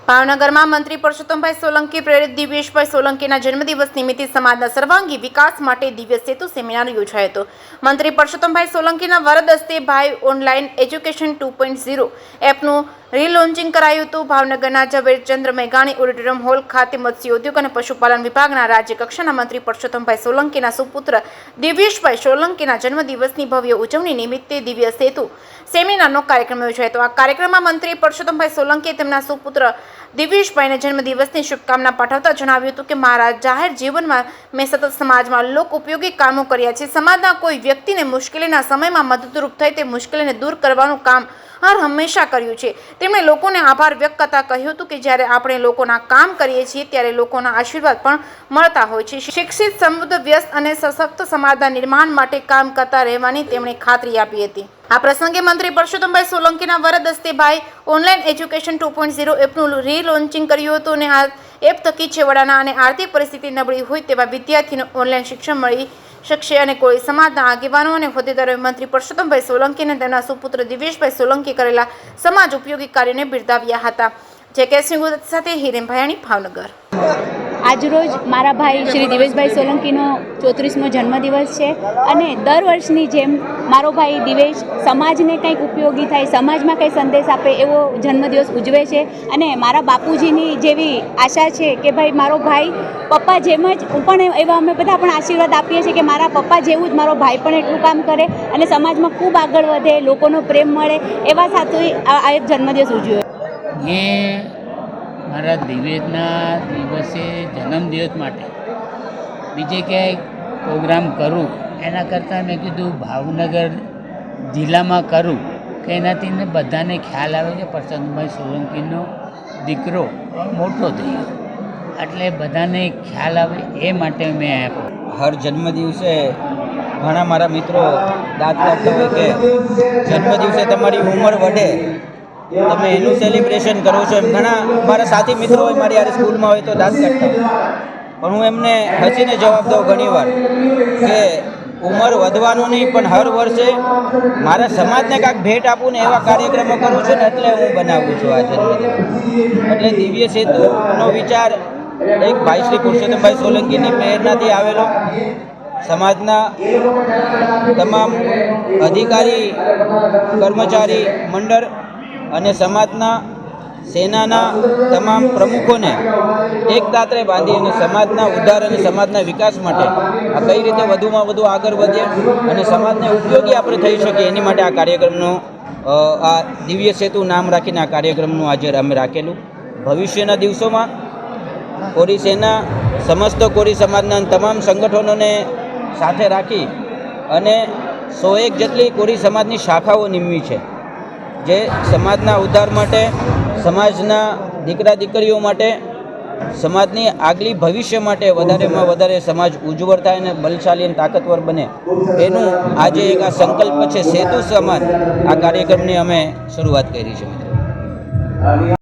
ભાવનગરમાં મંત્રી પરસોત્તમભાઈ સોલંકી પ્રેરિત દિવ્યેશભાઈ સોલંકીના જન્મદિવસ નિમિત્તે સમાજના સર્વાંગી વિકાસ માટે દિવ્ય સેતુ સેમિનાર યોજાયો હતો। મંત્રી પરસોત્તમભાઈ સોલંકીના વરદ હસ્તે ભાઈ ઓનલાઈન એજ્યુકેશન 2.0 એપનું રીલોન્ચિંગ કરાયું હતું। ભાવનગરના ઝવેરચંદ્ર મેઘાણી ઓડિટોરિયમ હોલ ખાતે મત્સ્ય ઉદ્યોગ અને પશુપાલન વિભાગના રાજ્યકક્ષાના મંત્રી પરસોત્તમભાઈ સોલંકીના સુપુત્ર દિવ્યેશભાઈ સોલંકીના જન્મદિવસની ભવ્ય ઉજવણી નિમિત્તે દિવ્ય સેતુ સેમિનારનો કાર્યક્રમ યોજાયો હતો। આ કાર્યક્રમમાં મંત્રી પરસોત્તમભાઈ સોલંકીએ તેમના સુપુત્ર દિવ્યેશભાઈને જન્મદિવસની શુભકામના પાઠવતા જણાવ્યું હતું કે મારા જાહેર જીવનમાં મેં સતત સમાજમાં લોક ઉપયોગી કામો કર્યા છે। સમાજના કોઈ વ્યક્તિને મુશ્કેલીના સમયમાં મદદરૂપ થાય તે મુશ્કેલીને દૂર કરવાનું કામ હંમેશા કર્યું છે। તેમણે લોકોને આભાર વ્યક્ત કરતા કહ્યું હતું કે જ્યારે આપણે લોકોના કામ કરીએ છીએ ત્યારે લોકોના આશીર્વાદ પણ મળતા હોય છે। શિક્ષિત, સમૃદ્ધ, વ્યસ્ત અને સશક્ત સમાજના નિર્માણ માટે કામ કરતા રહેવાની તેમણે ખાતરી આપી હતી। આ પ્રસંગે મંત્રી પરસોત્તમભાઈ સોલંકીના વરદ હસ્તે ભાઈ ઓનલાઈન એજ્યુકેશન 2.0 એપનું રીલોન્ચિંગ કર્યું હતું અને આ એપ થકી છેવાડાના અને આર્થિક પરિસ્થિતિ નબળી હોય તેવા વિદ્યાર્થીઓને ઓનલાઈન શિક્ષણ મળી શકશે અને કોઈ સમાજના આગેવાનો અને હોદ્દેદારોએ મંત્રી પરસોત્તમભાઈ સોલંકી અને તેમના સુપુત્ર દિવ્યેશભાઈ સોલંકી કરેલા સમાજ ઉપયોગી કાર્યને બિરદાવ્યા હતા। જે સિંહ સાથે હિરેન ભાયાણી, ભાવનગર। આજરોજ મારા ભાઈ શ્રી દિવેશભાઈ સોલંકીનો 34મો જન્મદિવસ છે અને દર વર્ષની જેમ મારો ભાઈ દિવેશ સમાજને કંઈક ઉપયોગી થાય, સમાજમાં કંઈ સંદેશ આપે એવો જન્મદિવસ ઉજવે છે અને મારા બાપુજીની જેવી આશા છે કે ભાઈ મારો ભાઈ પપ્પા જેમ જ હું પણ એવા અમે બધા પણ આશીર્વાદ આપીએ છીએ કે મારા પપ્પા જેવું જ મારો ભાઈ પણ એટલું કામ કરે અને સમાજમાં ખૂબ આગળ વધે, લોકોનો પ્રેમ મળે એવા સાથે આ એક જન્મદિવસ ઉજવ્યો। મારા દિવેશના દિવસે જન્મદિવસ માટે બીજે ક્યાંય પ્રોગ્રામ કરું એના કરતાં મેં કીધું ભાવનગર જિલ્લામાં કરું કે એનાથી ને બધાને ખ્યાલ આવે કે પરસોત્તમભાઈ સોલંકીનો દીકરો મોટો થયો એટલે બધાને ખ્યાલ આવે એ માટે મેં આપ્યો। હર જન્મદિવસે ઘણા મારા મિત્રો દાંત કાઢતા હોય કે જન્મદિવસે તમારી ઉંમર વધે તમે એનું સેલિબ્રેશન કરો છો, એમ ઘણા મારા સાથી મિત્રો હોય મારી યાર સ્કૂલમાં હોય તો દાંત કાઢતા હોય પણ હું એમને હસીને જવાબ દઉં ઘણીવાર કે ઉંમર વધવાનું નહીં પણ હર વર્ષે મારા સમાજને કાંઈક ભેટ આપું ને એવા કાર્યક્રમો કરું છું ને એટલે હું બનાવું છું આ જન્મદિવસ। એટલે દિવ્ય સેતુનો વિચાર એક ભાઈ શ્રી પુરુષોત્તમભાઈ સોલંકીની પ્રેરણાથી આવેલો। સમાજના તમામ અધિકારી, કર્મચારી મંડળ અને સમાજના સેનાના તમામ પ્રમુખોને એક દાત્રે બાંધી અને સમાજના ઉદ્ધાર અને સમાજના વિકાસ માટે આ કઈ રીતે વધુમાં વધુ આગળ વધે અને સમાજને ઉપયોગી આપણે થઈ શકીએ એની માટે આ કાર્યક્રમનો આ દિવ્ય સેતુ નામ રાખીને આ કાર્યક્રમનું આજે અમે રાખેલું। ભવિષ્યના દિવસોમાં કોરી સેના સમસ્ત કોરી સમાજના તમામ સંગઠનોને સાથે રાખી અને 101 જેટલી કોરી સમાજની શાખાઓ નિમવી છે જે સમાજના ઉદ્ધાર માટે, સમાજના દીકરા દીકરીઓ માટે, સમાજની આગલી ભવિષ્ય માટે વધારેમાં વધારે સમાજ ઉજ્જવળ થાય અને બલશાલી અને તાકાતવર બને એનું આજે એક આ સંકલ્પ છે સેતુ સમાન આ કાર્યક્રમની અમે શરૂઆત કરી છે મિત્રો।